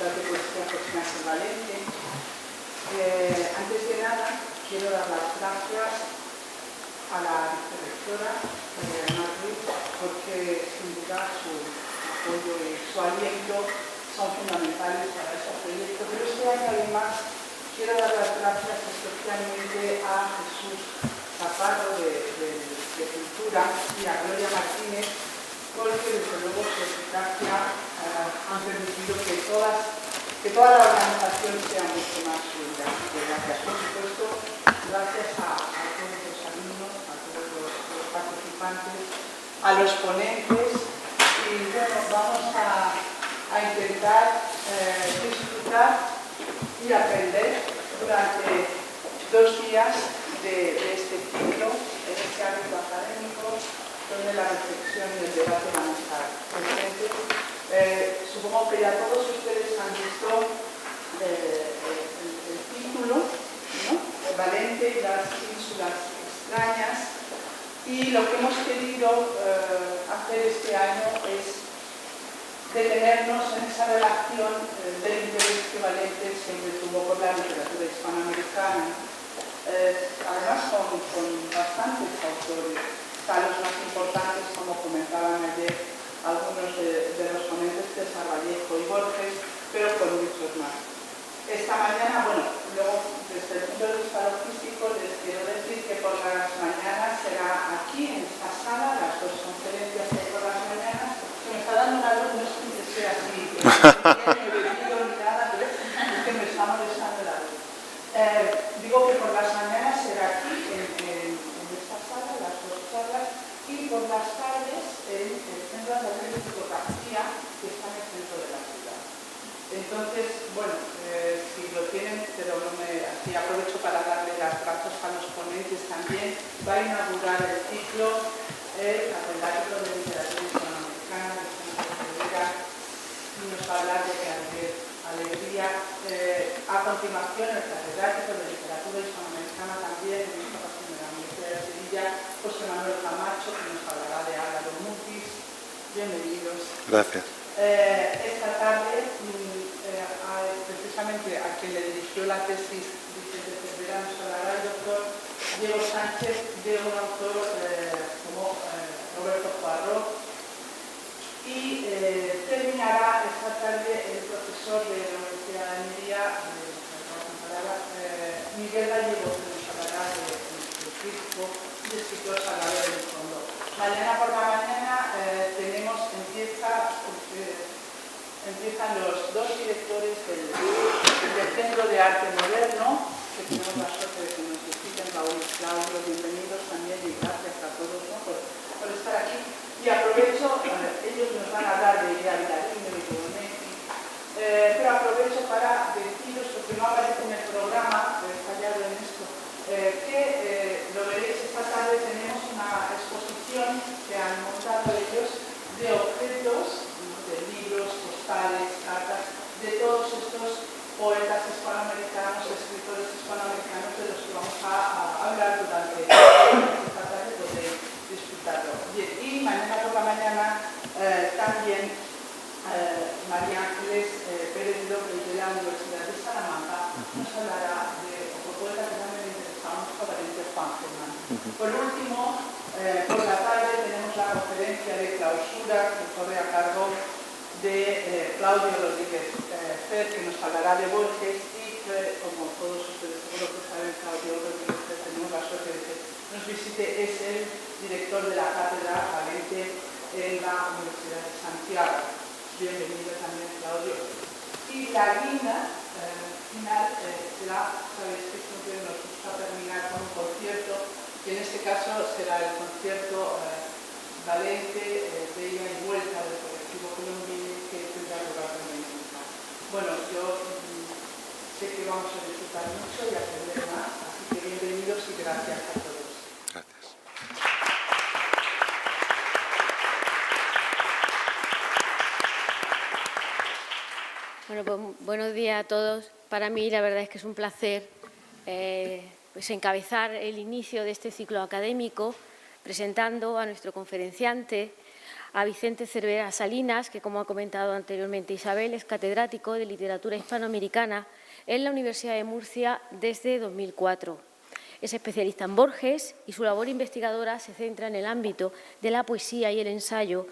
Facultad de Poesía José Ignacio Valente. Antes de nada, quiero dar las gracias a la vicerrectora, Ana Ruiz, porque sin duda su apoyo y su aliento son fundamentales para este proyecto. Pero este año, además, quiero dar las gracias especialmente a Jesús Zaparro de Cultura y a Gloria Martínez, porque desde luego su eficacia han permitido que toda la organización sea mucho más fluida. Gracias, por supuesto, gracias a todos los alumnos, a todos los participantes, a los ponentes, y bueno, vamos a intentar disfrutar y aprender durante 2 días de este ciclo, en este ámbito académico, donde la reflexión y el debate van a estar presentes. Supongo que ya todos ustedes han visto el título, ¿no? Valente y las ínsulas extrañas, y lo que hemos querido hacer este año es detenernos en esa relación del interés que Valente siempre tuvo por la literatura hispanoamericana, además con bastantes autores, los más importantes, como comentaban ayer algunos de los ponentes, César Vallejo y Borges, pero con muchos más. Esta mañana, bueno, luego desde el punto de vista logístico les quiero decir que por las mañanas será aquí, en esta sala, las 2 conferencias que hay por las mañanas. Se me está dando una luz, no es que sea así, que no he bebido ni nada, pero es que me está molestando la luz. Digo que por las mañanas será aquí, en esta sala, las 2 charlas, y por las tardes en el Centro de Fotografía, que está en el centro de la ciudad. Entonces, bueno, si lo tienen, pero no me... Así aprovecho para darle las gracias a los ponentes también. Va a inaugurar el ciclo el catedrático de literatura hispanoamericana, y nos va a hablar de alegría. A continuación, el catedrático de literatura hispanoamericana también, en esta ocasión de la Universidad de Sevilla, José Manuel Camacho, que nos hablará de Álvaro Mutis. Bienvenidos. Gracias. Esta tarde, precisamente a quien le dirigió la tesis Vicente Cervera, nos hablará el doctor Diego Sánchez, de un autor como Roberto Poirot, y terminará esta tarde el profesor de la Universidad de Almería, Miguel Gallego, que nos hablará del disco de escritor Salvador del Fondo. Mañana por la mañana empiezan los 2 directores del Centro de Arte Moderno, que tenemos la suerte de que nos visiten, Raúl y Claudio, bienvenidos también, y gracias a todos, ¿no? por estar aquí. Y aprovecho, ellos nos van a hablar de Idea Villarín, de Bonetti, pero aprovecho para deciros, porque no aparece en el programa, he fallado en esto, que lo veréis esta tarde. Tenemos una exposición que han montado ellos de objetos, ¿no? De libros, postales, cartas, de todos estos poetas hispanoamericanos, escritores hispanoamericanos, de los que vamos a hablar durante esta tarde, podréis disfrutarlo. Bien, y mañana por la mañana también María Ángeles Pérez López de la Universidad de Salamanca nos hablará de otro poeta que también me interesaba mucho, Valente Juan Germán. Por último, por la tarde tenemos la conferencia de clausura que corre a cargo de Claudio Rodríguez Fer, que nos hablará de Borges, y que, como todos ustedes seguro que saben, Claudio Rodríguez Fer, tenemos la suerte de que nos visite, es el director de la cátedra Valente en la Universidad de Santiago. Bienvenido también, Claudio. Y la guinda final será, sabéis que siempre nos gusta terminar con un concierto, que en este caso será el concierto Valente de ida y vuelta del colectivo Colombia, que tendrá lugar en Benfica. Bueno, yo sé que vamos a disfrutar mucho y aprender más, así que bienvenidos y gracias a todos. Gracias. Bueno, pues buenos días a todos. Para mí la verdad es que es un placer pues encabezar el inicio de este ciclo académico presentando a nuestro conferenciante, a Vicente Cervera Salinas, que, como ha comentado anteriormente Isabel, es catedrático de Literatura Hispanoamericana en la Universidad de Murcia desde 2004. Es especialista en Borges y su labor investigadora se centra en el ámbito de la poesía y el ensayo,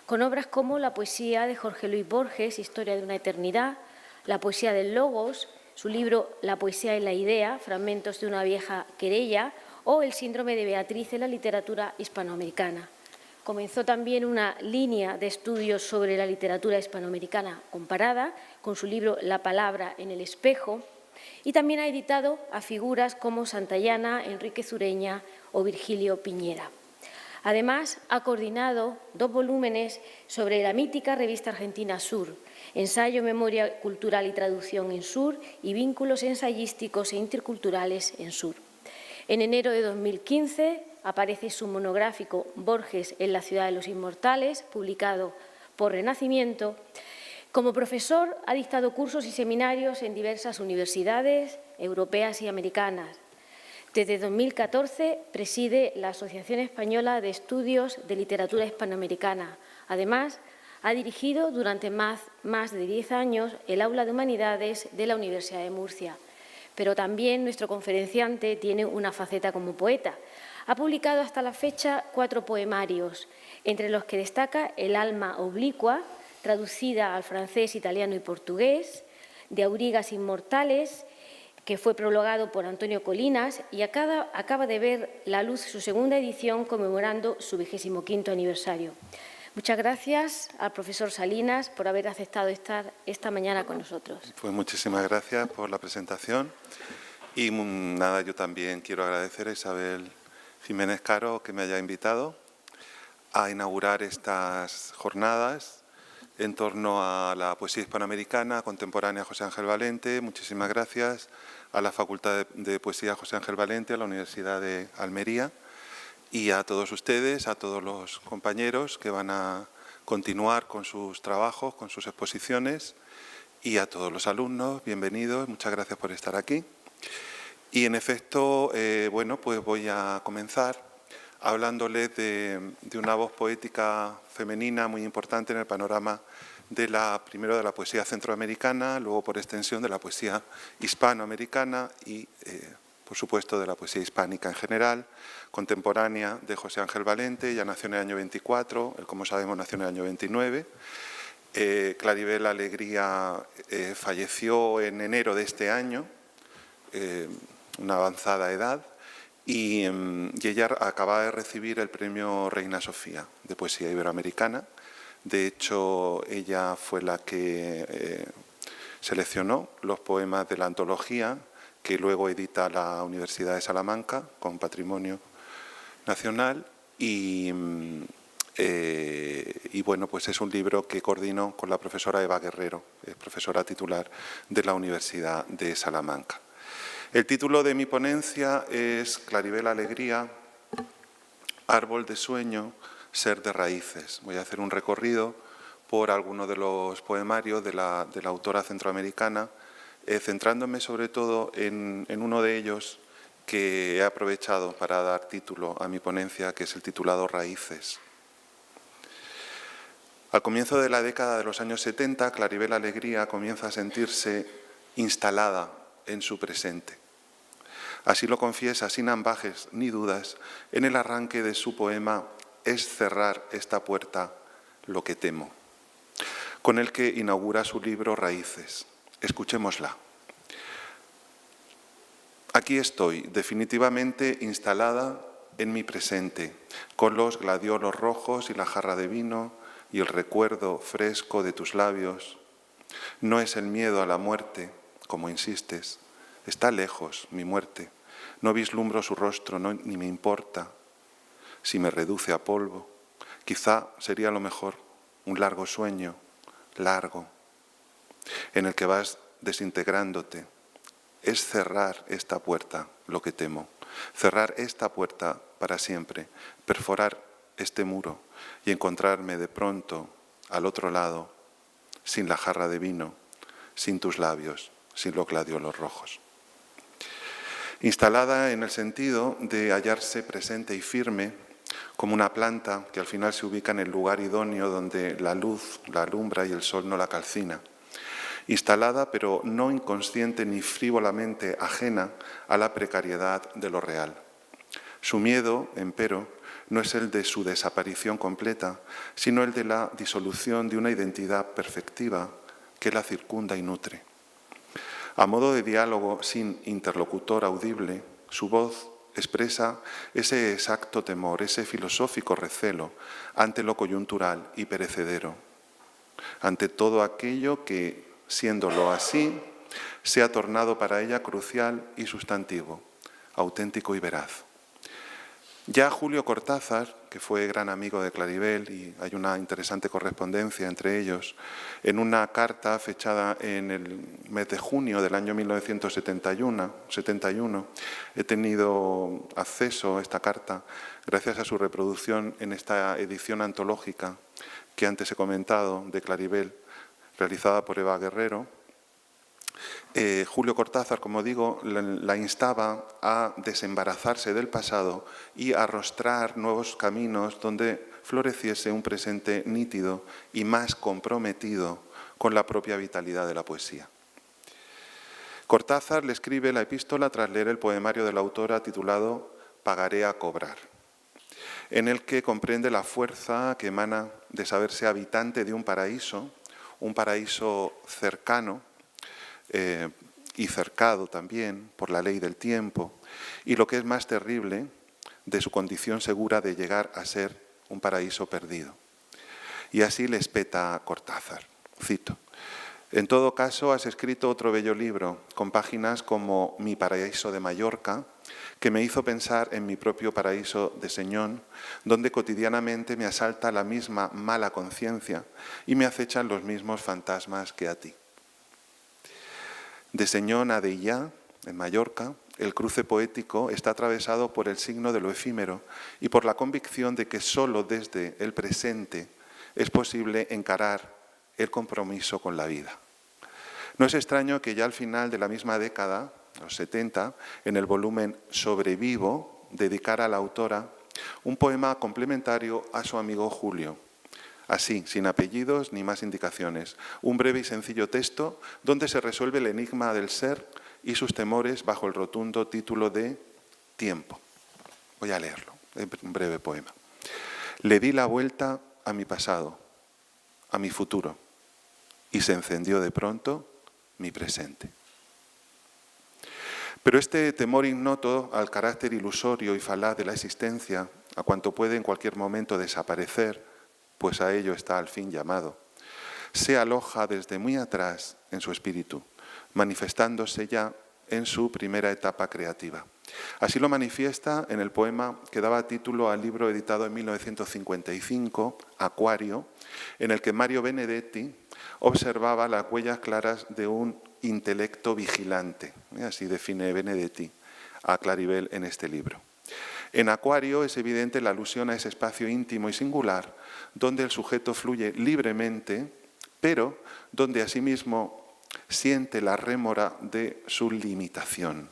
con obras como la poesía de Jorge Luis Borges, Historia de una eternidad, la poesía del Logos, su libro La poesía y la idea, fragmentos de una vieja querella, o El síndrome de Beatriz en la literatura hispanoamericana. Comenzó también una línea de estudios sobre la literatura hispanoamericana comparada con su libro La palabra en el espejo, y también ha editado a figuras como Santayana, Enrique Zureña o Virgilio Piñera. Además, ha coordinado 2 volúmenes sobre la mítica revista argentina Sur, Ensayo, Memoria Cultural y Traducción en Sur y Vínculos ensayísticos e interculturales en Sur. En enero de 2015 aparece su monográfico Borges en la ciudad de los inmortales, publicado por Renacimiento. Como profesor ha dictado cursos y seminarios en diversas universidades europeas y americanas. Desde 2014 preside la Asociación Española de Estudios de Literatura Hispanoamericana. Además, ha dirigido durante más de 10 años el Aula de Humanidades de la Universidad de Murcia. Pero también nuestro conferenciante tiene una faceta como poeta. Ha publicado hasta la fecha 4 poemarios, entre los que destaca El alma oblicua, traducida al francés, italiano y portugués, de Aurigas Inmortales, que fue prologado por Antonio Colinas y acaba de ver la luz su segunda edición conmemorando su 25º aniversario. Muchas gracias al profesor Salinas por haber aceptado estar esta mañana con nosotros. Pues muchísimas gracias por la presentación y nada, yo también quiero agradecer a Isabel Jiménez Caro que me haya invitado a inaugurar estas jornadas en torno a la poesía hispanoamericana contemporánea José Ángel Valente. Muchísimas gracias a la Facultad de Poesía José Ángel Valente, a la Universidad de Almería y a todos ustedes, a todos los compañeros que van a continuar con sus trabajos, con sus exposiciones y a todos los alumnos, bienvenidos, muchas gracias por estar aquí. Y en efecto, bueno, pues voy a comenzar hablándoles de una voz poética femenina muy importante en el panorama primero de la poesía centroamericana, luego por extensión de la poesía hispanoamericana y, por supuesto, de la poesía hispánica en general, contemporánea de José Ángel Valente. Ella nació en el año 24, él, como sabemos, nació en el año 29. Claribel Alegría falleció en enero de este año, una avanzada edad. Y ella acaba de recibir el premio Reina Sofía de Poesía Iberoamericana. De hecho, ella fue la que seleccionó los poemas de la antología que luego edita la Universidad de Salamanca con Patrimonio Nacional. Y bueno, pues es un libro que coordinó con la profesora Eva Guerrero, profesora titular de la Universidad de Salamanca. El título de mi ponencia es Claribel Alegría, árbol de sueño, ser de raíces. Voy a hacer un recorrido por algunos de los poemarios de la autora centroamericana, centrándome sobre todo en uno de ellos que he aprovechado para dar título a mi ponencia, que es el titulado Raíces. Al comienzo de la década de los años 70, Claribel Alegría comienza a sentirse instalada en su presente. Así lo confiesa sin ambajes ni dudas en el arranque de su poema Es cerrar esta puerta lo que temo, con el que inaugura su libro Raíces. Escuchémosla. Aquí estoy, definitivamente instalada en mi presente, con los gladiolos rojos y la jarra de vino y el recuerdo fresco de tus labios. No es el miedo a la muerte, como insistes. Está lejos mi muerte, no vislumbro su rostro, ni me importa si me reduce a polvo. Quizá sería lo mejor un largo sueño, largo, en el que vas desintegrándote. Es cerrar esta puerta lo que temo, cerrar esta puerta para siempre, perforar este muro y encontrarme de pronto al otro lado, sin la jarra de vino, sin tus labios, sin los gladiolos rojos. Instalada en el sentido de hallarse presente y firme, como una planta que al final se ubica en el lugar idóneo donde la luz la alumbra y el sol no la calcina. Instalada, pero no inconsciente ni frívolamente ajena a la precariedad de lo real. Su miedo, empero, no es el de su desaparición completa, sino el de la disolución de una identidad perfectiva que la circunda y nutre. A modo de diálogo sin interlocutor audible, su voz expresa ese exacto temor, ese filosófico recelo ante lo coyuntural y perecedero, ante todo aquello que, siéndolo así, se ha tornado para ella crucial y sustantivo, auténtico y veraz. Ya Julio Cortázar, que fue gran amigo de Claribel, y hay una interesante correspondencia entre ellos, en una carta fechada en el mes de junio del año 1971, he tenido acceso a esta carta gracias a su reproducción en esta edición antológica que antes he comentado de Claribel, realizada por Eva Guerrero. Julio Cortázar, como digo, la instaba a desembarazarse del pasado y a arrostrar nuevos caminos donde floreciese un presente nítido y más comprometido con la propia vitalidad de la poesía. Cortázar le escribe la epístola tras leer el poemario de la autora titulado Pagaré a cobrar, en el que comprende la fuerza que emana de saberse habitante de un paraíso cercano, y cercado también por la ley del tiempo, y lo que es más terrible, de su condición segura de llegar a ser un paraíso perdido. Y así le espeta Cortázar, cito: «En todo caso, has escrito otro bello libro, con páginas como Mi paraíso de Mallorca, que me hizo pensar en mi propio paraíso de Señón, donde cotidianamente me asalta la misma mala conciencia y me acechan los mismos fantasmas que a ti». De Señón a Deià, en Mallorca, el cruce poético está atravesado por el signo de lo efímero y por la convicción de que sólo desde el presente es posible encarar el compromiso con la vida. No es extraño que ya al final de la misma década, los 70, en el volumen Sobrevivo, dedicara a la autora un poema complementario a su amigo Julio. Así, sin apellidos ni más indicaciones, un breve y sencillo texto donde se resuelve el enigma del ser y sus temores bajo el rotundo título de Tiempo. Voy a leerlo, un breve poema. Le di la vuelta a mi pasado, a mi futuro, y se encendió de pronto mi presente. Pero este temor ignoto al carácter ilusorio y falaz de la existencia, a cuanto puede en cualquier momento desaparecer, pues a ello está al fin llamado, se aloja desde muy atrás en su espíritu, manifestándose ya en su primera etapa creativa. Así lo manifiesta en el poema que daba título al libro editado en 1955, Acuario, en el que Mario Benedetti observaba las huellas claras de un intelecto vigilante. Así define Benedetti a Claribel en este libro. En Acuario es evidente la alusión a ese espacio íntimo y singular donde el sujeto fluye libremente, pero donde asimismo siente la rémora de su limitación,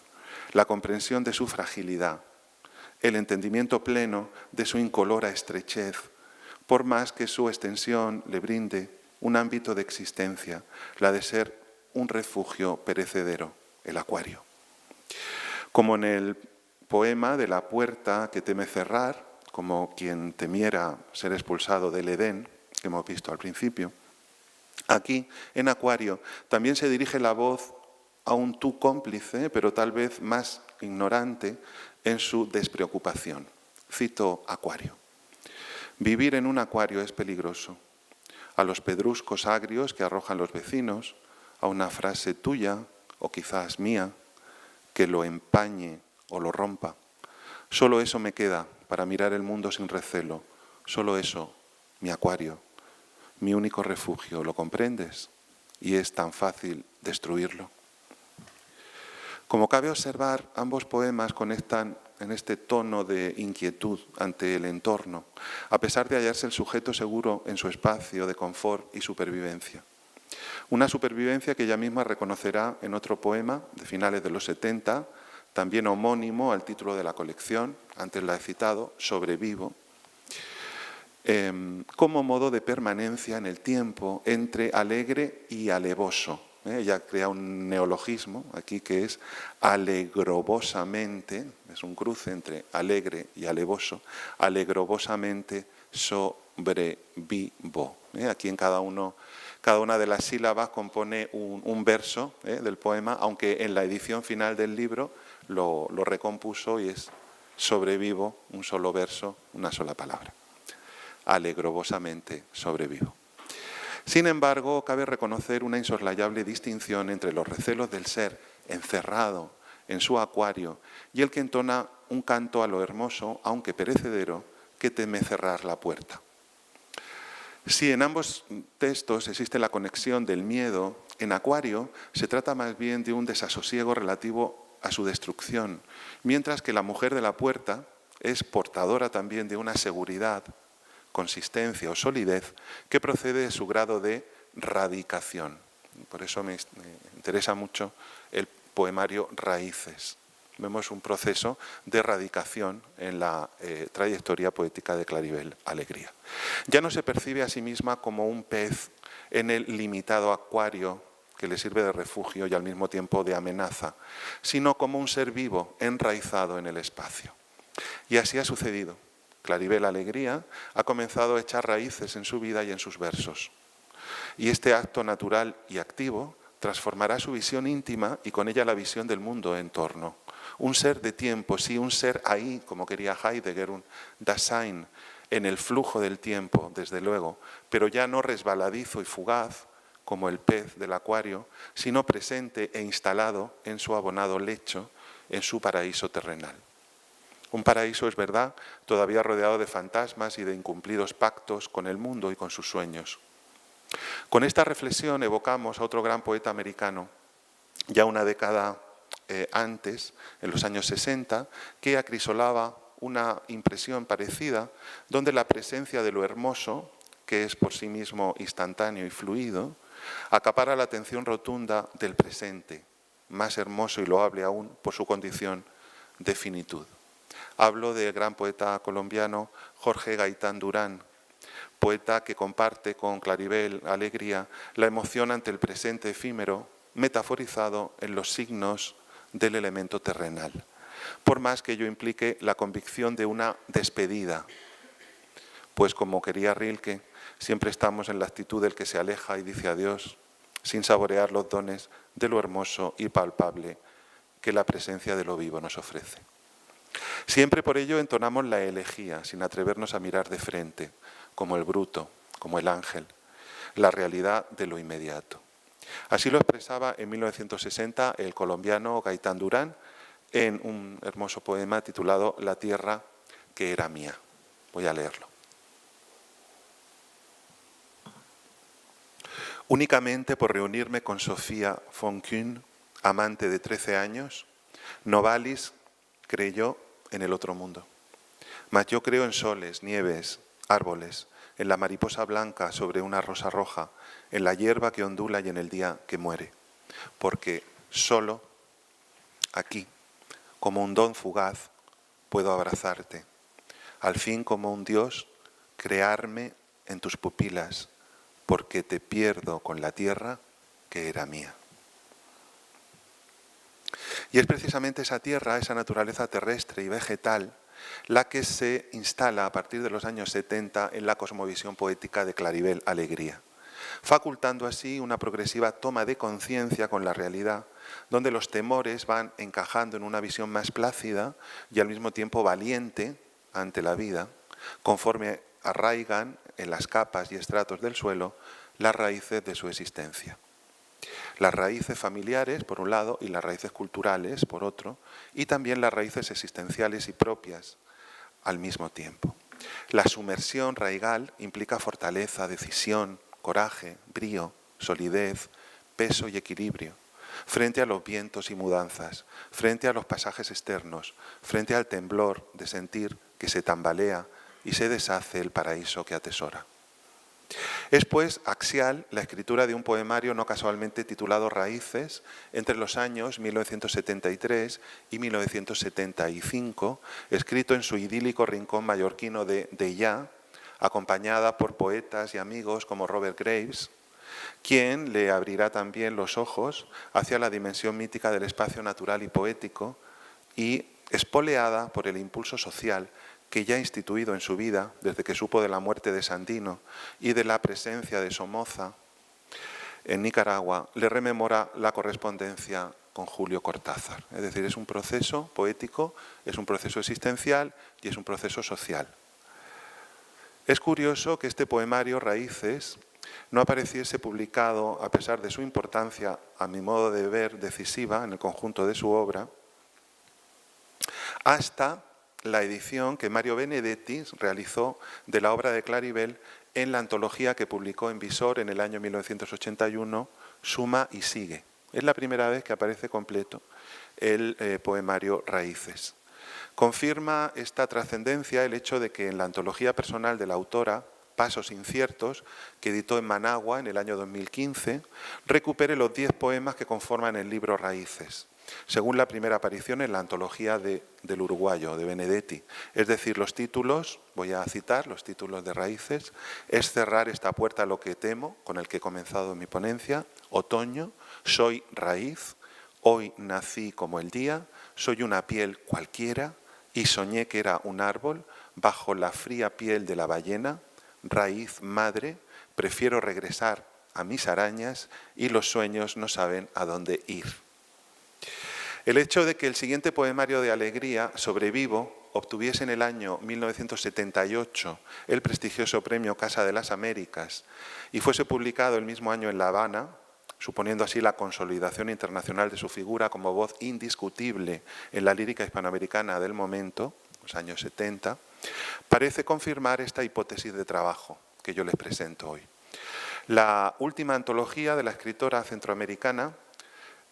la comprensión de su fragilidad, el entendimiento pleno de su incolora estrechez, por más que su extensión le brinde un ámbito de existencia, la de ser un refugio perecedero, el acuario. Como en el poema de la puerta que teme cerrar, como quien temiera ser expulsado del Edén, que hemos visto al principio, aquí, en Acuario, también se dirige la voz a un tú cómplice, pero tal vez más ignorante en su despreocupación. Cito Acuario. Vivir en un acuario es peligroso. A los pedruscos agrios que arrojan los vecinos, a una frase tuya, o quizás mía, que lo empañe o lo rompa. Solo eso me queda para mirar el mundo sin recelo. Solo eso, mi acuario, mi único refugio. ¿Lo comprendes? Y es tan fácil destruirlo. Como cabe observar, ambos poemas conectan en este tono de inquietud ante el entorno, a pesar de hallarse el sujeto seguro en su espacio de confort y supervivencia. Una supervivencia que ella misma reconocerá en otro poema de finales de los 70, también homónimo al título de la colección, antes la he citado, Sobrevivo, como modo de permanencia en el tiempo entre alegre y alevoso. Ella crea un neologismo aquí que es alegrobosamente, es un cruce entre alegre y alevoso, alegrobosamente sobrevivo. Aquí en cada una de las sílabas compone un verso del poema, aunque en la edición final del libro lo recompuso y es sobrevivo, un solo verso, una sola palabra. Alegrobosamente sobrevivo. Sin embargo, cabe reconocer una insoslayable distinción entre los recelos del ser encerrado en su acuario y el que entona un canto a lo hermoso, aunque perecedero, que teme cerrar la puerta. Si en ambos textos existe la conexión del miedo, en Acuario se trata más bien de un desasosiego relativo a su destrucción, mientras que la mujer de la puerta es portadora también de una seguridad, consistencia o solidez que procede de su grado de radicación. Por eso me interesa mucho el poemario Raíces. Vemos un proceso de radicación en la trayectoria poética de Claribel Alegría. Ya no se percibe a sí misma como un pez en el limitado acuario que le sirve de refugio y al mismo tiempo de amenaza, sino como un ser vivo enraizado en el espacio. Y así ha sucedido. Claribel Alegría ha comenzado a echar raíces en su vida y en sus versos. Y este acto natural y activo transformará su visión íntima y con ella la visión del mundo en torno. Un ser de tiempo, sí, un ser ahí, como quería Heidegger, un Dasein, en el flujo del tiempo, desde luego, pero ya no resbaladizo y fugaz, como el pez del acuario, sino presente e instalado en su abonado lecho, en su paraíso terrenal. Un paraíso, es verdad, todavía rodeado de fantasmas y de incumplidos pactos con el mundo y con sus sueños. Con esta reflexión evocamos a otro gran poeta americano, ya una década antes, en los años 60, que acrisolaba una impresión parecida, donde la presencia de lo hermoso, que es por sí mismo instantáneo y fluido, acapara la atención rotunda del presente, más hermoso y loable aún por su condición de finitud. Hablo del gran poeta colombiano Jorge Gaitán Durán, poeta que comparte con Claribel Alegría la emoción ante el presente efímero, metaforizado en los signos del elemento terrenal, por más que ello implique la convicción de una despedida, pues como quería Rilke, siempre estamos en la actitud del que se aleja y dice adiós, sin saborear los dones de lo hermoso y palpable que la presencia de lo vivo nos ofrece. Siempre por ello entonamos la elegía, sin atrevernos a mirar de frente, como el bruto, como el ángel, la realidad de lo inmediato. Así lo expresaba en 1960 el colombiano Gaitán Durán en un hermoso poema titulado La tierra que era mía. Voy a leerlo. Únicamente por reunirme con Sofía von Kuhn, amante de 13 años, Novalis creyó en el otro mundo. Mas yo creo en soles, nieves, árboles, en la mariposa blanca sobre una rosa roja, en la hierba que ondula y en el día que muere. Porque solo aquí, como un don fugaz, puedo abrazarte. Al fin, como un Dios, crearme en tus pupilas, porque te pierdo con la tierra que era mía. Y es precisamente esa tierra, esa naturaleza terrestre y vegetal, la que se instala a partir de los años 70 en la cosmovisión poética de Claribel Alegría, facultando así una progresiva toma de conciencia con la realidad, donde los temores van encajando en una visión más plácida y al mismo tiempo valiente ante la vida, conforme arraigan en las capas y estratos del suelo las raíces de su existencia. Las raíces familiares, por un lado, y las raíces culturales, por otro, y también las raíces existenciales y propias, al mismo tiempo. La sumersión raigal implica fortaleza, decisión, coraje, brío, solidez, peso y equilibrio, frente a los vientos y mudanzas, frente a los pasajes externos, frente al temblor de sentir que se tambalea y se deshace el paraíso que atesora. Es pues axial la escritura de un poemario no casualmente titulado Raíces entre los años 1973 y 1975, escrito en su idílico rincón mallorquino de Deià, acompañada por poetas y amigos como Robert Graves, quien le abrirá también los ojos hacia la dimensión mítica del espacio natural y poético, y espoleada por el impulso social que ya ha instituido en su vida desde que supo de la muerte de Sandino y de la presencia de Somoza en Nicaragua, le rememora la correspondencia con Julio Cortázar. Es decir, es un proceso poético, es un proceso existencial y es un proceso social. Es curioso que este poemario, Raíces, no apareciese publicado, a pesar de su importancia, a mi modo de ver, decisiva en el conjunto de su obra, hasta la edición que Mario Benedetti realizó de la obra de Claribel en la antología que publicó en Visor en el año 1981, Suma y Sigue. Es la primera vez que aparece completo el poemario Raíces. Confirma esta trascendencia el hecho de que en la antología personal de la autora, Pasos Inciertos, que editó en Managua en el año 2015, recupere los 10 poemas que conforman el libro Raíces, según la primera aparición en la antología del uruguayo, de Benedetti. Es decir, los títulos, voy a citar los títulos de Raíces: Es cerrar esta puerta a lo que temo, con el que he comenzado mi ponencia; Otoño, Soy raíz, Hoy nací como el día, Soy una piel cualquiera y soñé que era un árbol, Bajo la fría piel de la ballena, Raíz madre, prefiero regresar a mis arañas y los sueños no saben a dónde ir. El hecho de que el siguiente poemario de Alegría, Sobrevivo, obtuviese en el año 1978 el prestigioso premio Casa de las Américas y fuese publicado el mismo año en La Habana, suponiendo así la consolidación internacional de su figura como voz indiscutible en la lírica hispanoamericana del momento, los años 70, parece confirmar esta hipótesis de trabajo que yo les presento hoy. La última antología de la escritora centroamericana,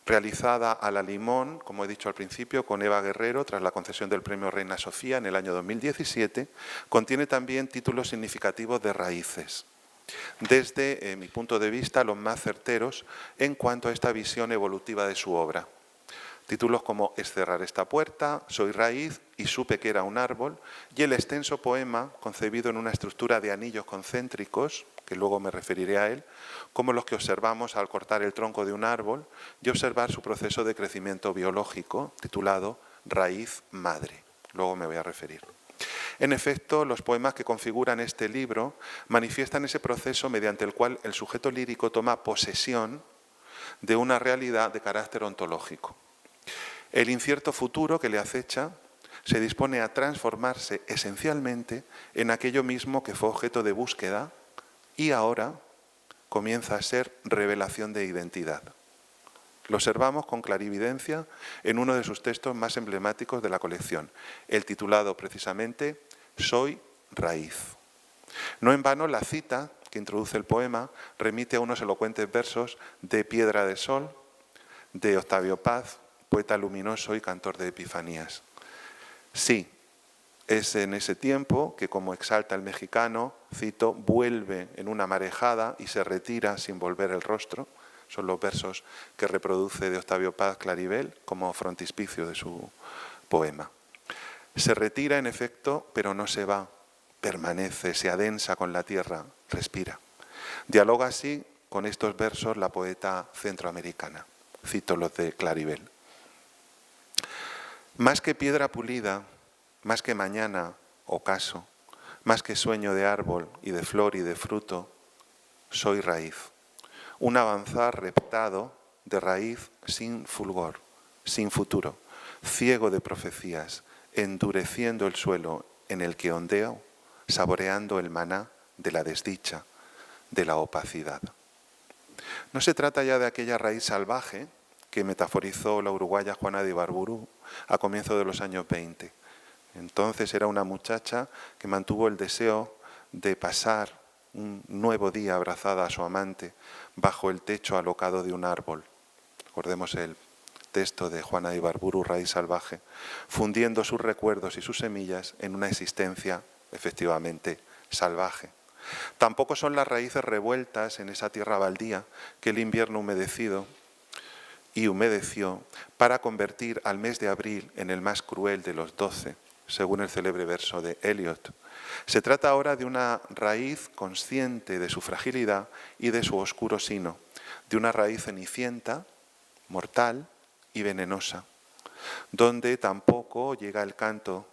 realizada a la limón, como he dicho al principio, con Eva Guerrero, tras la concesión del premio Reina Sofía en el año 2017, contiene también títulos significativos de raíces, desde mi punto de vista los más certeros en cuanto a esta visión evolutiva de su obra. Títulos como Es cerrar esta puerta, Soy raíz y supe que era un árbol, y el extenso poema, concebido en una estructura de anillos concéntricos, que luego me referiré a él, como los que observamos al cortar el tronco de un árbol y observar su proceso de crecimiento biológico, titulado Raíz Madre. Luego me voy a referir. En efecto, los poemas que configuran este libro manifiestan ese proceso mediante el cual el sujeto lírico toma posesión de una realidad de carácter ontológico. El incierto futuro que le acecha se dispone a transformarse esencialmente en aquello mismo que fue objeto de búsqueda y ahora comienza a ser revelación de identidad. Lo observamos con clarividencia en uno de sus textos más emblemáticos de la colección, el titulado precisamente Soy raíz. No en vano la cita que introduce el poema remite a unos elocuentes versos de Piedra de Sol, de Octavio Paz, poeta luminoso y cantor de epifanías. Sí, es en ese tiempo que, como exalta el mexicano, cito, vuelve en una marejada y se retira sin volver el rostro. Son los versos que reproduce de Octavio Paz Claribel como frontispicio de su poema. Se retira, en efecto, pero no se va, permanece, se adensa con la tierra, respira. Dialoga así con estos versos la poeta centroamericana. Cito los de Claribel. Más que piedra pulida, más que mañana, ocaso, más que sueño de árbol y de flor y de fruto, soy raíz. Un avanzar reptado de raíz sin fulgor, sin futuro, ciego de profecías, endureciendo el suelo en el que ondeo, saboreando el maná de la desdicha, de la opacidad. No se trata ya de aquella raíz salvaje que metaforizó la uruguaya Juana de Ibarburu a comienzos de los años 20. Entonces era una muchacha que mantuvo el deseo de pasar un nuevo día abrazada a su amante bajo el techo alocado de un árbol. Recordemos el texto de Juana de Ibarburu, Raíz salvaje, fundiendo sus recuerdos y sus semillas en una existencia efectivamente salvaje. Tampoco son las raíces revueltas en esa tierra baldía que el invierno humedecido y humedeció para convertir al mes de abril en el más cruel de los 12, según el célebre verso de Eliot. Se trata ahora de una raíz consciente de su fragilidad y de su oscuro sino, de una raíz cenicienta, mortal y venenosa, donde tampoco llega el canto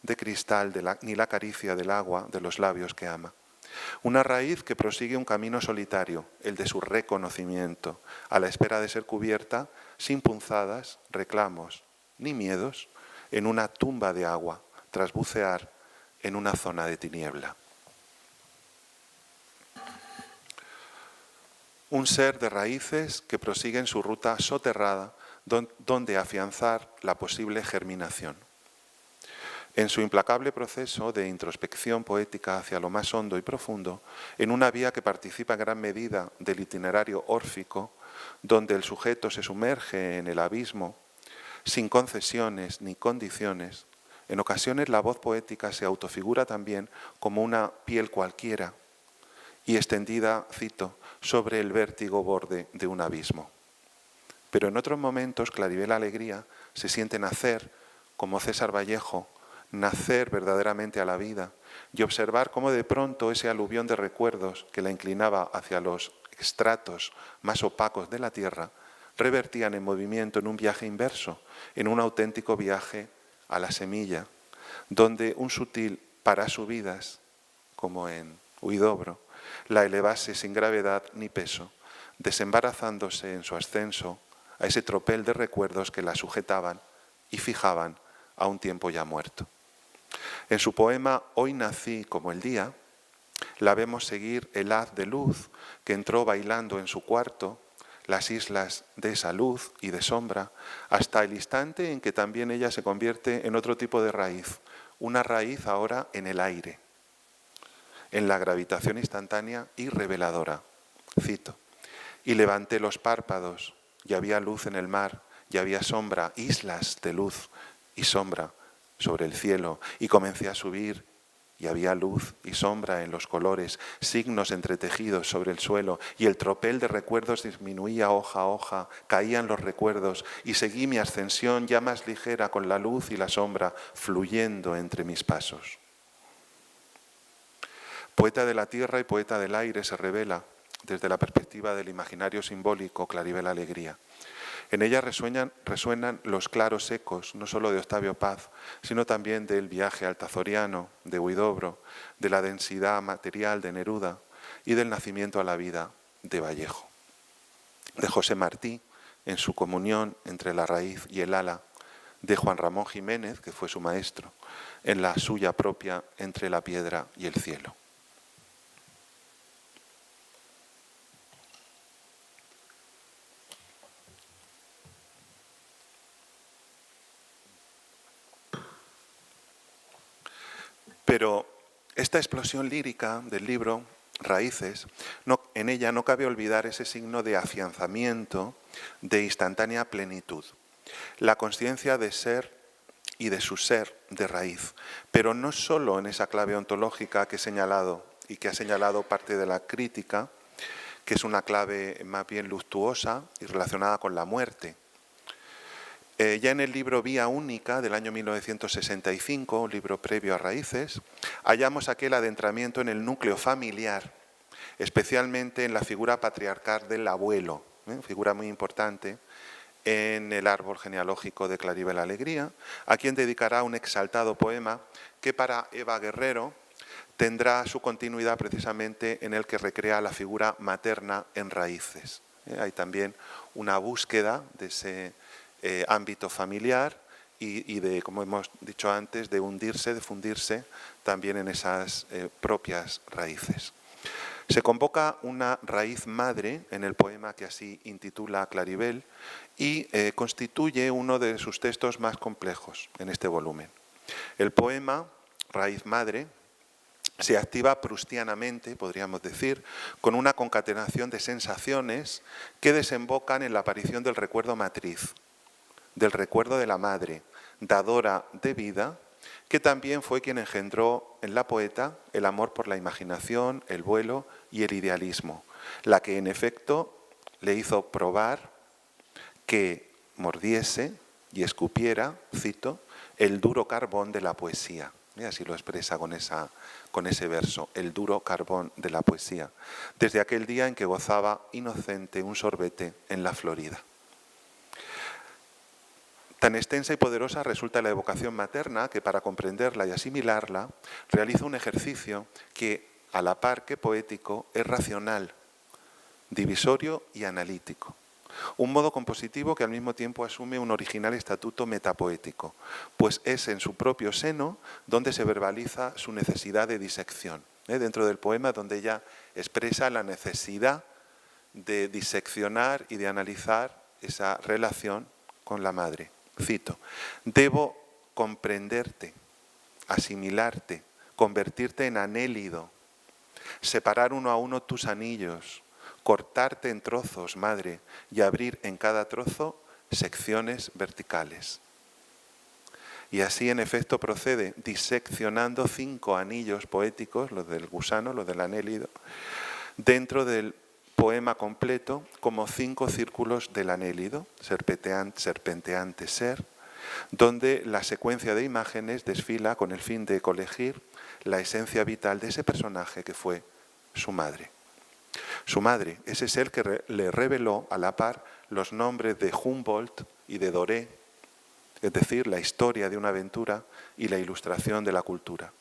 de cristal ni la caricia del agua de los labios que ama. Una raíz que prosigue un camino solitario, el de su reconocimiento, a la espera de ser cubierta, sin punzadas, reclamos ni miedos, en una tumba de agua, tras bucear en una zona de tiniebla. Un ser de raíces que prosiguen su ruta soterrada, donde afianzar la posible germinación. En su implacable proceso de introspección poética hacia lo más hondo y profundo, en una vía que participa en gran medida del itinerario órfico, donde el sujeto se sumerge en el abismo, sin concesiones ni condiciones, en ocasiones la voz poética se autofigura también como una piel cualquiera y extendida, cito, sobre el vértigo borde de un abismo. Pero en otros momentos Claribel Alegría se siente nacer, como César Vallejo, nacer verdaderamente a la vida y observar cómo de pronto ese aluvión de recuerdos que la inclinaba hacia los estratos más opacos de la tierra revertían en movimiento en un viaje inverso, en un auténtico viaje a la semilla, donde un sutil parasubidas, como en Huidobro, la elevase sin gravedad ni peso, desembarazándose en su ascenso a ese tropel de recuerdos que la sujetaban y fijaban a un tiempo ya muerto. En su poema Hoy nací como el día, la vemos seguir el haz de luz que entró bailando en su cuarto, las islas de esa luz y de sombra, hasta el instante en que también ella se convierte en otro tipo de raíz, una raíz ahora en el aire, en la gravitación instantánea y reveladora. Cito, y levanté los párpados, y había luz en el mar, y había sombra, islas de luz y sombra sobre el cielo, y comencé a subir, y había luz y sombra en los colores, signos entretejidos sobre el suelo, y el tropel de recuerdos disminuía hoja a hoja, caían los recuerdos, y seguí mi ascensión ya más ligera con la luz y la sombra fluyendo entre mis pasos. Poeta de la tierra y poeta del aire se revela, desde la perspectiva del imaginario simbólico, Claribel Alegría. En ella resuenan los claros ecos, no solo de Octavio Paz, sino también del viaje altazoriano de Huidobro, de la densidad material de Neruda y del nacimiento a la vida de Vallejo. De José Martí, en su comunión entre la raíz y el ala, de Juan Ramón Jiménez, que fue su maestro, en la suya propia entre la piedra y el cielo. Pero esta explosión lírica del libro, Raíces, en ella no cabe olvidar ese signo de afianzamiento, de instantánea plenitud. La consciencia de ser y de su ser de raíz, pero no solo en esa clave ontológica que he señalado y que ha señalado parte de la crítica, que es una clave más bien luctuosa y relacionada con la muerte. Ya en el libro Vía Única del año 1965, un libro previo a Raíces, hallamos aquel adentramiento en el núcleo familiar, especialmente en la figura patriarcal del abuelo, figura muy importante en el árbol genealógico de Claribel Alegría, a quien dedicará un exaltado poema que para Eva Guerrero tendrá su continuidad precisamente en el que recrea la figura materna en Raíces. Hay también una búsqueda de ese ámbito familiar y de, como hemos dicho antes, de hundirse, de fundirse también en esas propias raíces. Se convoca una raíz madre en el poema que así intitula Claribel y constituye uno de sus textos más complejos en este volumen. El poema, Raíz Madre, se activa proustianamente, podríamos decir, con una concatenación de sensaciones que desembocan en la aparición del recuerdo matriz, del recuerdo de la madre, dadora de vida, que también fue quien engendró en la poeta el amor por la imaginación, el vuelo y el idealismo, la que en efecto le hizo probar que mordiese y escupiera, cito, el duro carbón de la poesía. Y así lo expresa con ese verso, el duro carbón de la poesía, desde aquel día en que gozaba inocente un sorbete en la Florida. Tan extensa y poderosa resulta la evocación materna que para comprenderla y asimilarla realiza un ejercicio que, a la par que poético, es racional, divisorio y analítico. Un modo compositivo que al mismo tiempo asume un original estatuto metapoético, pues es en su propio seno donde se verbaliza su necesidad de disección. Dentro del poema donde ella expresa la necesidad de diseccionar y de analizar esa relación con la madre. Cito: debo comprenderte, asimilarte, convertirte en anélido, separar uno a uno tus anillos, cortarte en trozos, madre, y abrir en cada trozo secciones verticales. Y así, en efecto, procede diseccionando 5 anillos poéticos, los del gusano, los del anélido, dentro del poema completo como 5 círculos del anélido, serpenteante ser, donde la secuencia de imágenes desfila con el fin de colegir la esencia vital de ese personaje que fue su madre. Su madre, ese ser que le reveló a la par los nombres de Humboldt y de Doré, es decir, la historia de una aventura y la ilustración de la cultura.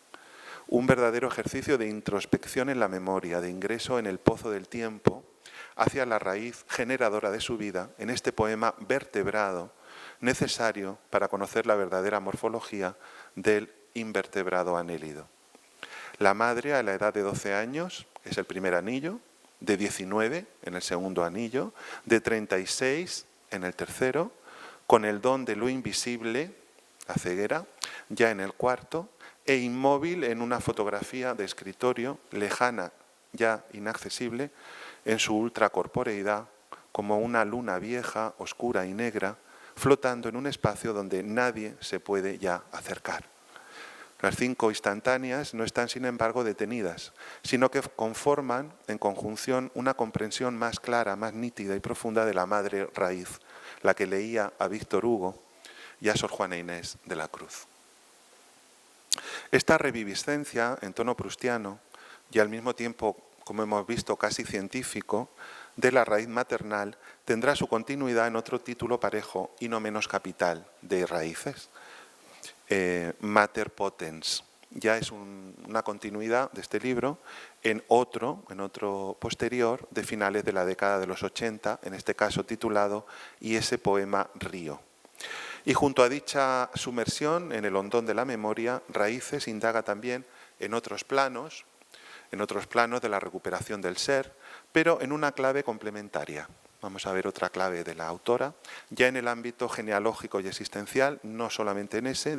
Un verdadero ejercicio de introspección en la memoria, de ingreso en el pozo del tiempo, hacia la raíz generadora de su vida, en este poema vertebrado, necesario para conocer la verdadera morfología del invertebrado anélido. La madre, a la edad de 12 años, es el primer anillo, de 19 en el segundo anillo, de 36 en el tercero, con el don de lo invisible, la ceguera, ya en el cuarto, e inmóvil en una fotografía de escritorio, lejana, ya inaccesible, en su ultracorporeidad, como una luna vieja, oscura y negra, flotando en un espacio donde nadie se puede ya acercar. Las 5 instantáneas no están, sin embargo, detenidas, sino que conforman en conjunción una comprensión más clara, más nítida y profunda de la madre raíz, la que leía a Víctor Hugo y a Sor Juana Inés de la Cruz. Esta reviviscencia en tono proustiano y al mismo tiempo, como hemos visto, casi científico, de la raíz maternal tendrá su continuidad en otro título parejo y no menos capital de Raíces, Mater Potens. Ya es una continuidad de este libro en otro posterior de finales de la década de los 80, en este caso titulado "Y ese poema Río". Y junto a dicha sumersión en el hondón de la memoria, Raíces indaga también en otros planos de la recuperación del ser, pero en una clave complementaria. Vamos a ver otra clave de la autora, ya en el ámbito genealógico y existencial, no solamente en ese,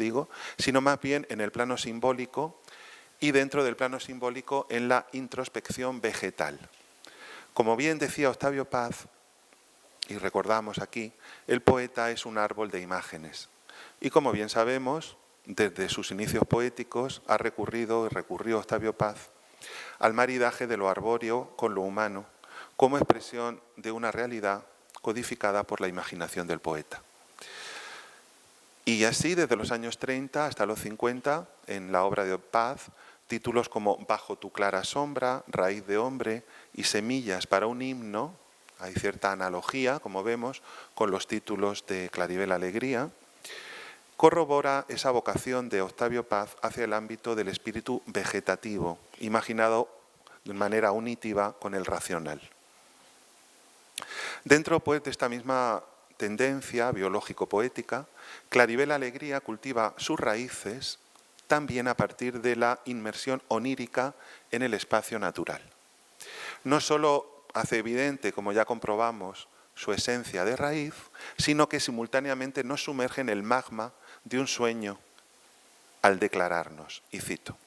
sino más bien en el plano simbólico y dentro del plano simbólico en la introspección vegetal. Como bien decía Octavio Paz, y recordamos aquí, el poeta es un árbol de imágenes. Y como bien sabemos, desde sus inicios poéticos recurrió Octavio Paz al maridaje de lo arbóreo con lo humano, como expresión de una realidad codificada por la imaginación del poeta. Y así, desde los años 30 hasta los 50, en la obra de Paz, títulos como Bajo tu clara sombra, Raíz de hombre y Semillas para un himno, hay cierta analogía, como vemos, con los títulos de Claribel Alegría, corrobora esa vocación de Octavio Paz hacia el ámbito del espíritu vegetativo, imaginado de manera unitiva con el racional. Dentro, pues, de esta misma tendencia biológico-poética, Claribel Alegría cultiva sus raíces también a partir de la inmersión onírica en el espacio natural. No solo hace evidente, como ya comprobamos, su esencia de raíz, sino que simultáneamente nos sumerge en el magma de un sueño al declararnos, y cito: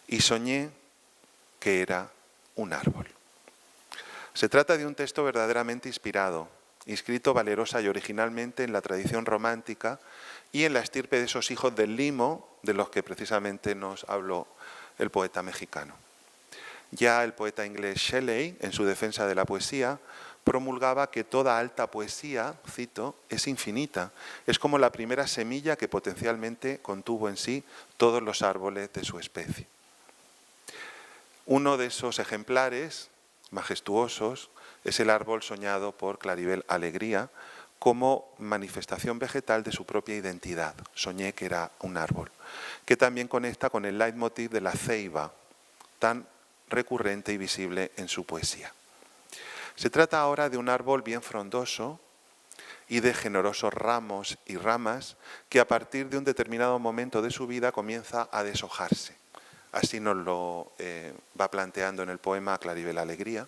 "Y soñé que era un árbol". Se trata de un texto verdaderamente inspirado, inscrito valerosa y originalmente en la tradición romántica y en la estirpe de esos hijos del limo de los que precisamente nos habló el poeta mexicano. Ya el poeta inglés Shelley, en su defensa de la poesía, promulgaba que toda alta poesía, cito, es infinita. Es como la primera semilla que potencialmente contuvo en sí todos los árboles de su especie. Uno de esos ejemplares majestuosos es el árbol soñado por Claribel Alegría como manifestación vegetal de su propia identidad. Soñé que era un árbol, que también conecta con el leitmotiv de la ceiba, tan recurrente y visible en su poesía. Se trata ahora de un árbol bien frondoso y de generosos ramos y ramas que a partir de un determinado momento de su vida comienza a deshojarse. Así nos lo va planteando en el poema Claribel Alegría.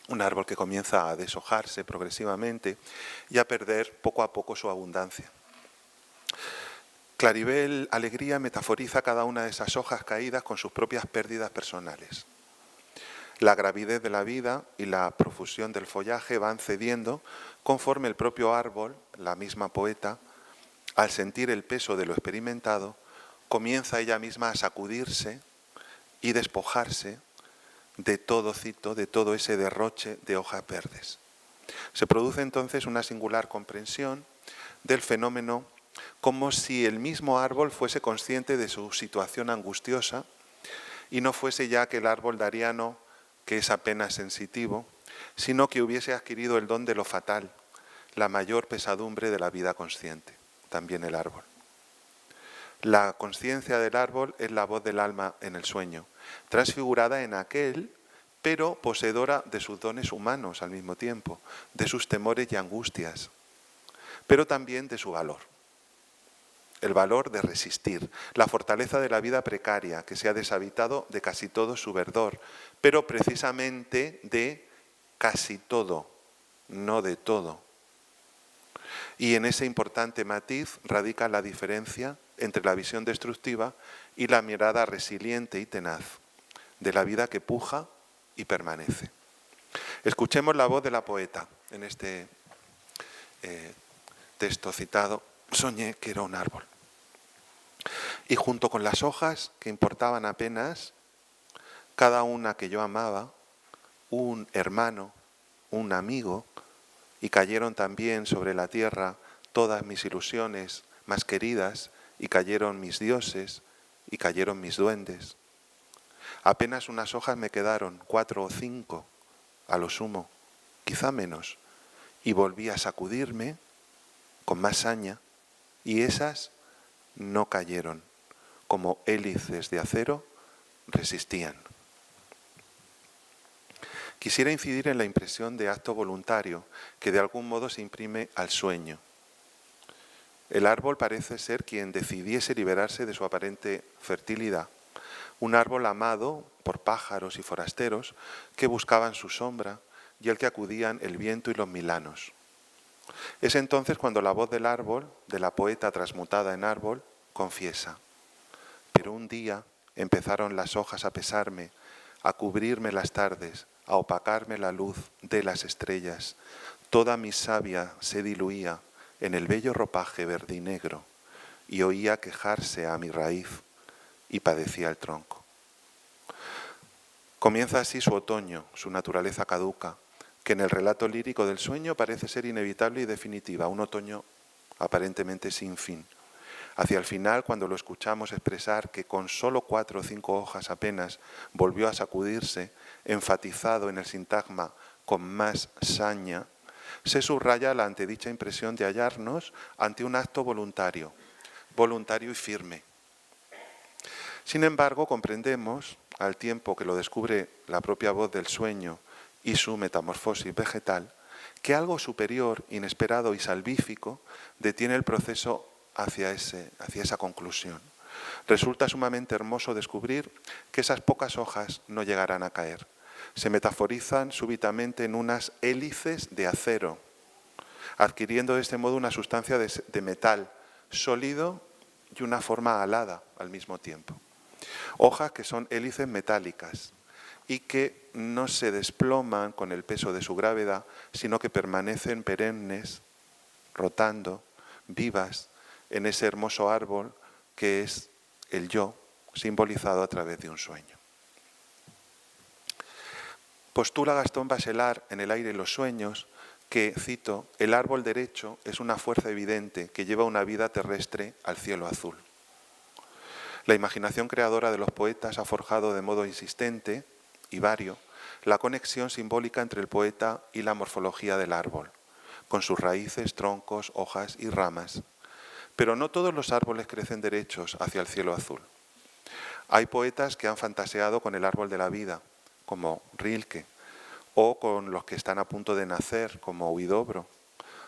Un árbol que comienza a deshojarse progresivamente y a perder poco a poco su abundancia. Claribel Alegría metaforiza cada una de esas hojas caídas con sus propias pérdidas personales. La gravidez de la vida y la profusión del follaje van cediendo conforme el propio árbol, la misma poeta, al sentir el peso de lo experimentado, comienza ella misma a sacudirse y despojarse de todo, cito, de todo ese derroche de hojas verdes. Se produce entonces una singular comprensión del fenómeno, como si el mismo árbol fuese consciente de su situación angustiosa y no fuese ya aquel árbol dariano que es apenas sensitivo, sino que hubiese adquirido el don de lo fatal, la mayor pesadumbre de la vida consciente, también el árbol. La conciencia del árbol es la voz del alma en el sueño, transfigurada en aquel, pero poseedora de sus dones humanos al mismo tiempo, de sus temores y angustias, pero también de su valor. El valor de resistir, la fortaleza de la vida precaria que se ha deshabitado de casi todo su verdor, pero precisamente de casi todo, no de todo. Y en ese importante matiz radica la diferencia entre la visión destructiva y la mirada resiliente y tenaz de la vida que puja y permanece. Escuchemos la voz de la poeta en este texto citado. Soñé que era un árbol. Y junto con las hojas que importaban apenas, cada una que yo amaba, un hermano, un amigo, y cayeron también sobre la tierra todas mis ilusiones más queridas, y cayeron mis dioses, y cayeron mis duendes. Apenas unas hojas me quedaron, 4 o 5, a lo sumo, quizá menos, y volví a sacudirme con más saña, y esas no cayeron, como hélices de acero resistían. Quisiera incidir en la impresión de acto voluntario que de algún modo se imprime al sueño. El árbol parece ser quien decidiese liberarse de su aparente fertilidad, un árbol amado por pájaros y forasteros que buscaban su sombra y al que acudían el viento y los milanos. Es entonces cuando la voz del árbol, de la poeta transmutada en árbol, confiesa: pero un día empezaron las hojas a pesarme, a cubrirme las tardes, a opacarme la luz de las estrellas. Toda mi savia se diluía en el bello ropaje verde y negro, y oía quejarse a mi raíz, y padecía el tronco. Comienza así su otoño, su naturaleza caduca, que en el relato lírico del sueño parece ser inevitable y definitiva, un otoño aparentemente sin fin. Hacia el final, cuando lo escuchamos expresar que con solo 4 o 5 hojas apenas volvió a sacudirse, enfatizado en el sintagma con más saña, se subraya la antedicha impresión de hallarnos ante un acto voluntario y firme. Sin embargo, comprendemos, al tiempo que lo descubre la propia voz del sueño y su metamorfosis vegetal, que algo superior, inesperado y salvífico detiene el proceso hacia esa conclusión. Resulta sumamente hermoso descubrir que esas pocas hojas no llegarán a caer. Se metaforizan súbitamente en unas hélices de acero, adquiriendo de este modo una sustancia de metal sólido y una forma alada al mismo tiempo. Hojas que son hélices metálicas y que no se desploman con el peso de su gravedad, sino que permanecen perennes, rotando, vivas, en ese hermoso árbol que es el yo, simbolizado a través de un sueño. Postula Gastón Bachelard en El aire y los sueños que, cito, el árbol derecho es una fuerza evidente que lleva una vida terrestre al cielo azul. La imaginación creadora de los poetas ha forjado de modo insistente y vario la conexión simbólica entre el poeta y la morfología del árbol, con sus raíces, troncos, hojas y ramas. Pero no todos los árboles crecen derechos hacia el cielo azul. Hay poetas que han fantaseado con el árbol de la vida, como Rilke, o con los que están a punto de nacer, como Huidobro,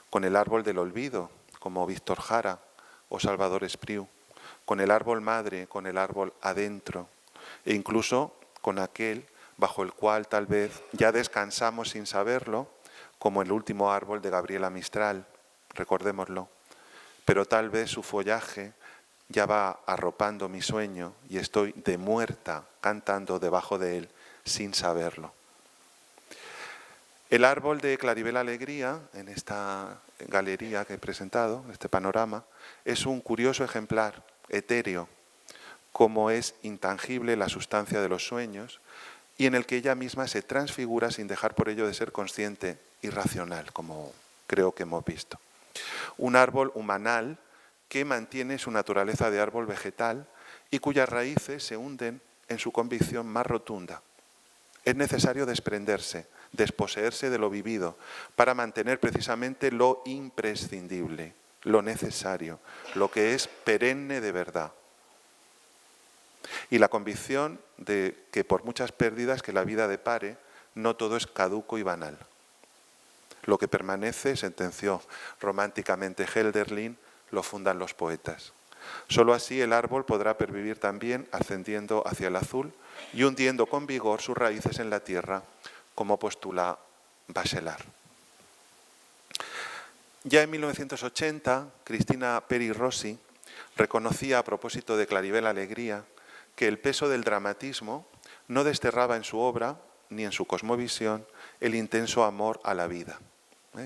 con el árbol del olvido, como Víctor Jara o Salvador Espriu, con el árbol madre, con el árbol adentro, e incluso con aquel bajo el cual tal vez ya descansamos sin saberlo, como el último árbol de Gabriela Mistral, recordémoslo, pero tal vez su follaje ya va arropando mi sueño y estoy de muerta cantando debajo de él sin saberlo. El árbol de Claribel Alegría, en esta galería que he presentado, este panorama, es un curioso ejemplar etéreo, como es intangible la sustancia de los sueños y en el que ella misma se transfigura sin dejar por ello de ser consciente y racional, como creo que hemos visto. Un árbol humanal que mantiene su naturaleza de árbol vegetal y cuyas raíces se hunden en su convicción más rotunda. Es necesario desprenderse, desposeerse de lo vivido, para mantener precisamente lo imprescindible, lo necesario, lo que es perenne de verdad. Y la convicción de que por muchas pérdidas que la vida depare, no todo es caduco y banal. Lo que permanece, sentenció románticamente Hölderlin, lo fundan los poetas. Solo así el árbol podrá pervivir también ascendiendo hacia el azul y hundiendo con vigor sus raíces en la tierra, como postula Bachelard. Ya en 1980, Cristina Peri Rossi reconocía a propósito de Claribel Alegría que el peso del dramatismo no desterraba en su obra ni en su cosmovisión el intenso amor a la vida.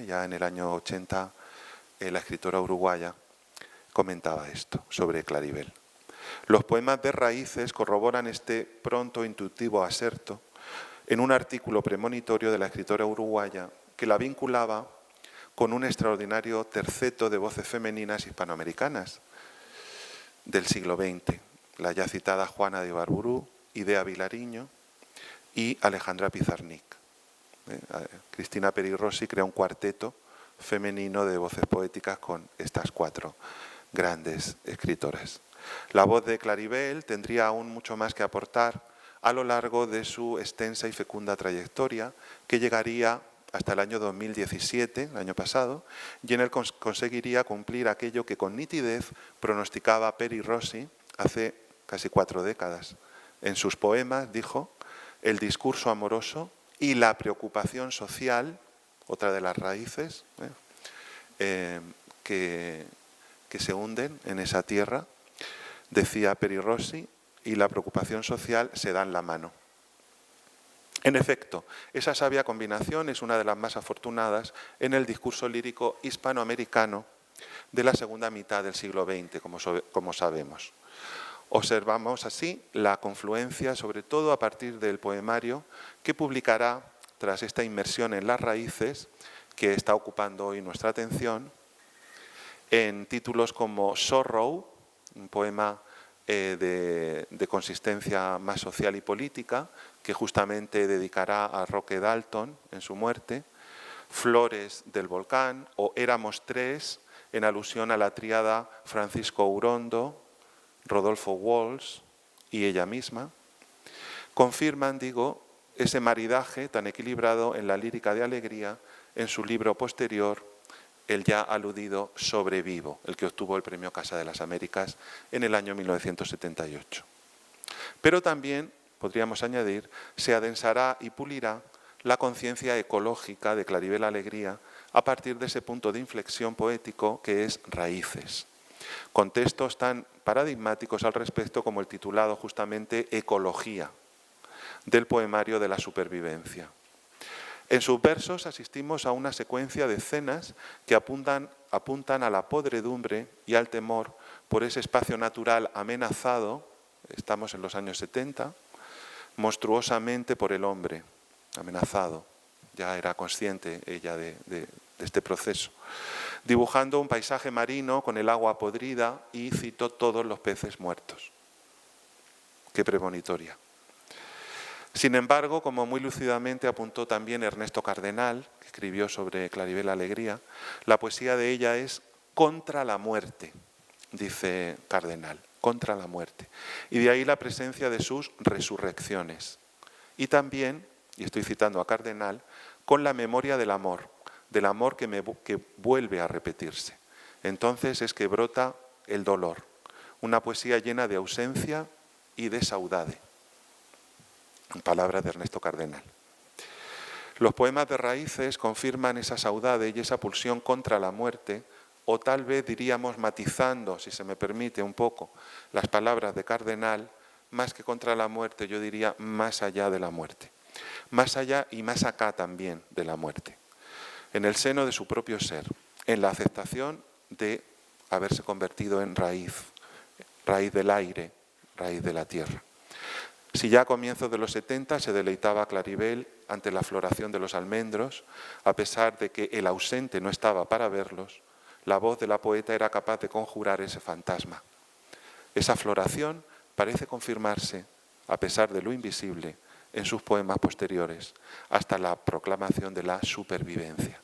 Ya en el año 80 la escritora uruguaya comentaba esto sobre Claribel. Los poemas de Raíces corroboran este pronto intuitivo aserto en un artículo premonitorio de la escritora uruguaya que la vinculaba con un extraordinario terceto de voces femeninas hispanoamericanas del siglo XX, la ya citada Juana de Ibarburu, Idea Vilariño y Alejandra Pizarnik. Cristina Peri Rossi crea un cuarteto femenino de voces poéticas con estas cuatro grandes escritoras. La voz de Claribel tendría aún mucho más que aportar a lo largo de su extensa y fecunda trayectoria, que llegaría hasta el año 2017, el año pasado, y en el que conseguiría cumplir aquello que con nitidez pronosticaba Peri Rossi hace casi 4 décadas. En sus poemas dijo: el discurso amoroso y la preocupación social, otra de las raíces que se hunden en esa tierra, decía Peri Rossi, y la preocupación social se dan la mano. En efecto, esa sabia combinación es una de las más afortunadas en el discurso lírico hispanoamericano de la segunda mitad del siglo XX, como sabemos. Observamos así la confluencia, sobre todo a partir del poemario que publicará, tras esta inmersión en las raíces, que está ocupando hoy nuestra atención, en títulos como Sorrow, un poema de consistencia más social y política, que justamente dedicará a Roque Dalton en su muerte, Flores del volcán o Éramos tres, en alusión a la tríada Francisco Urondo, Rodolfo Walsh y ella misma, confirman, ese maridaje tan equilibrado en la lírica de Alegría en su libro posterior, el ya aludido Sobrevivo, el que obtuvo el Premio Casa de las Américas en el año 1978. Pero también, podríamos añadir, se adensará y pulirá la conciencia ecológica de Claribel Alegría a partir de ese punto de inflexión poético que es Raíces, con textos tan paradigmáticos al respecto como el titulado justamente Ecología, del poemario de la supervivencia. En sus versos asistimos a una secuencia de escenas que apuntan a la podredumbre y al temor por ese espacio natural amenazado, estamos en los años 70, monstruosamente por el hombre, amenazado. Ya era consciente ella de este proceso. Dibujando un paisaje marino con el agua podrida y citó todos los peces muertos. Qué premonitoria. Sin embargo, como muy lúcidamente apuntó también Ernesto Cardenal, que escribió sobre Claribel Alegría, la poesía de ella es contra la muerte, dice Cardenal, contra la muerte. Y de ahí la presencia de sus resurrecciones. Y también, y estoy citando a Cardenal, con la memoria del amor que vuelve a repetirse. Entonces es que brota el dolor, una poesía llena de ausencia y de saudade. Palabras de Ernesto Cardenal. Los poemas de Raíces confirman esa saudade y esa pulsión contra la muerte, o tal vez diríamos matizando, si se me permite un poco, las palabras de Cardenal, más que contra la muerte, yo diría más allá de la muerte. Más allá y más acá también de la muerte. En el seno de su propio ser, en la aceptación de haberse convertido en raíz, raíz del aire, raíz de la tierra. Si ya a comienzos de los 70 se deleitaba Claribel ante la floración de los almendros, a pesar de que el ausente no estaba para verlos, la voz de la poeta era capaz de conjurar ese fantasma. Esa floración parece confirmarse, a pesar de lo invisible, en sus poemas posteriores, hasta la proclamación de la supervivencia.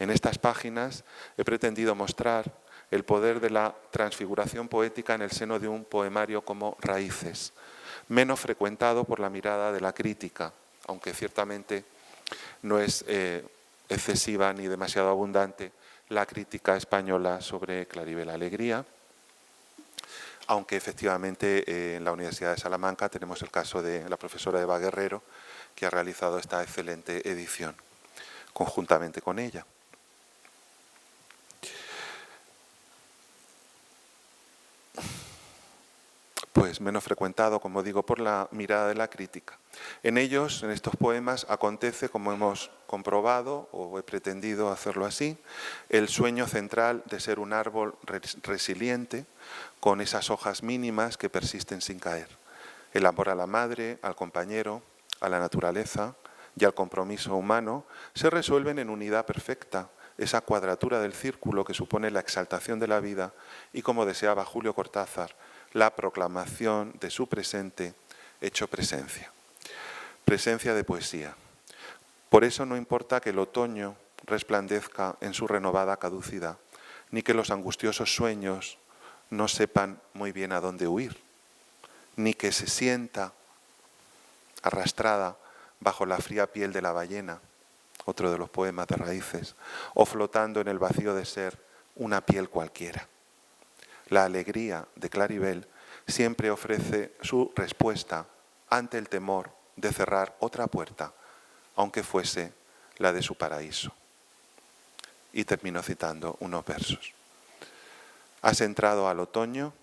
En estas páginas he pretendido mostrar el poder de la transfiguración poética en el seno de un poemario como Raíces, menos frecuentado por la mirada de la crítica, aunque ciertamente no es excesiva ni demasiado abundante la crítica española sobre Claribel Alegría, aunque efectivamente en la Universidad de Salamanca tenemos el caso de la profesora Eva Guerrero, que ha realizado esta excelente edición, conjuntamente con ella. Pues menos frecuentado, como digo, por la mirada de la crítica. En ellos, en estos poemas, acontece, como hemos comprobado, o he pretendido hacerlo así, el sueño central de ser un árbol resiliente, con esas hojas mínimas que persisten sin caer. El amor a la madre, al compañero, a la naturaleza y al compromiso humano se resuelven en unidad perfecta, esa cuadratura del círculo que supone la exaltación de la vida y, como deseaba Julio Cortázar, la proclamación de su presente hecho presencia. Presencia de poesía. Por eso no importa que el otoño resplandezca en su renovada caducidad, ni que los angustiosos sueños no sepan muy bien a dónde huir, ni que se sienta arrastrada bajo la fría piel de la ballena, otro de los poemas de Raíces, o flotando en el vacío de ser una piel cualquiera. La alegría de Claribel siempre ofrece su respuesta ante el temor de cerrar otra puerta, aunque fuese la de su paraíso. Y termino citando unos versos. Has entrado al otoño,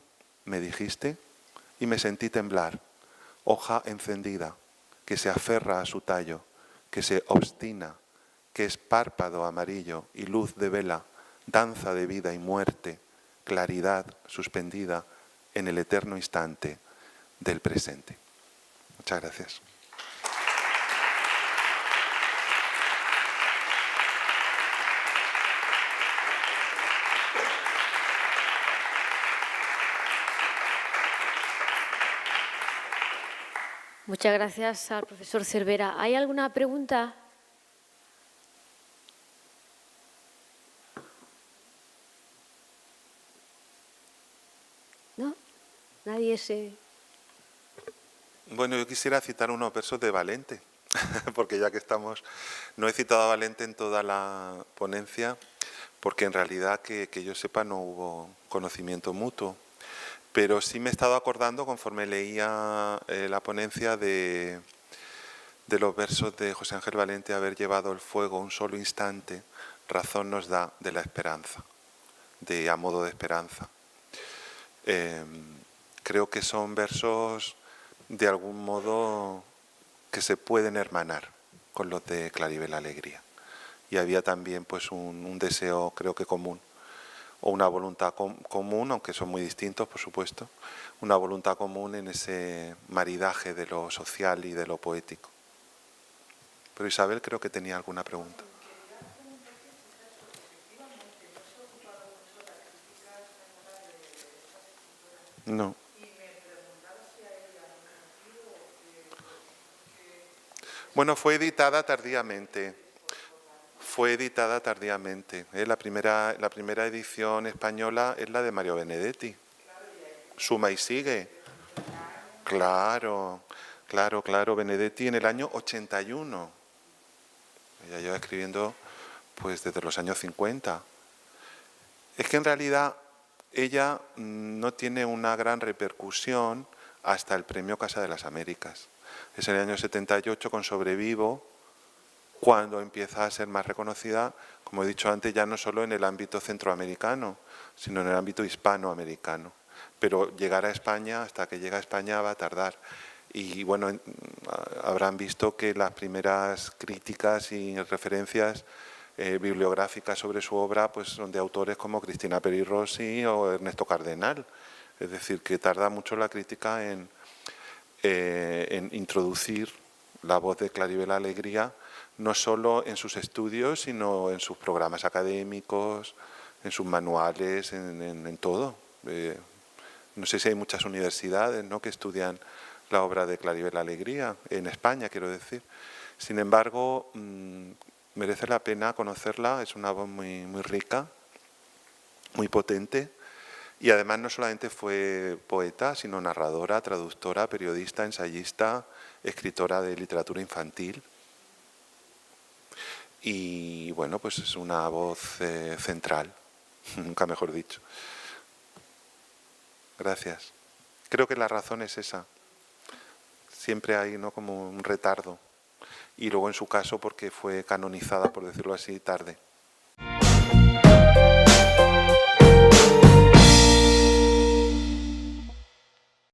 me dijiste, y me sentí temblar, hoja encendida, que se aferra a su tallo, que se obstina, que es párpado amarillo y luz de vela, danza de vida y muerte, claridad suspendida en el eterno instante del presente. Muchas gracias. Muchas gracias al profesor Cervera. ¿Hay alguna pregunta? ¿No? Nadie se... Bueno, yo quisiera citar unos versos de Valente, porque ya que estamos, no he citado a Valente en toda la ponencia, porque en realidad que yo sepa no hubo conocimiento mutuo, pero sí me he estado acordando conforme leía la ponencia de los versos de José Ángel Valente, haber llevado el fuego un solo instante, razón nos da de la esperanza, de a modo de esperanza. Creo que son versos de algún modo que se pueden hermanar con los de Claribel Alegría. Y había también pues un deseo, creo que común, o una voluntad común, aunque son muy distintos, por supuesto, una voluntad común en ese maridaje de lo social y de lo poético. Pero Isabel creo que tenía alguna pregunta. No. Bueno, fue editada tardíamente. La primera edición española es la de Mario Benedetti. Suma y sigue. Claro. Benedetti en el año 81. Ella lleva escribiendo pues desde los años 50. Es que en realidad ella no tiene una gran repercusión hasta el premio Casa de las Américas. Es en el año 78 con Sobrevivo cuando empieza a ser más reconocida, como he dicho antes, ya no solo en el ámbito centroamericano, sino en el ámbito hispanoamericano. Pero llegar a España, hasta que llega a España, va a tardar. Y bueno, habrán visto que las primeras críticas y referencias bibliográficas sobre su obra pues son de autores como Cristina Peri Rossi o Ernesto Cardenal. Es decir, que tarda mucho la crítica en introducir la voz de Claribel Alegría, no solo en sus estudios, sino en sus programas académicos, en sus manuales, en todo. No sé si hay muchas universidades, ¿no?, que estudian la obra de Claribel Alegría, en España quiero decir. Sin embargo, merece la pena conocerla, es una voz muy rica, muy potente, y además no solamente fue poeta, sino narradora, traductora, periodista, ensayista, escritora de literatura infantil. Y bueno, pues es una voz central, nunca mejor dicho. Gracias. Creo que la razón es esa. Siempre hay, ¿no?, como un retardo. Y luego en su caso porque fue canonizada, por decirlo así, tarde.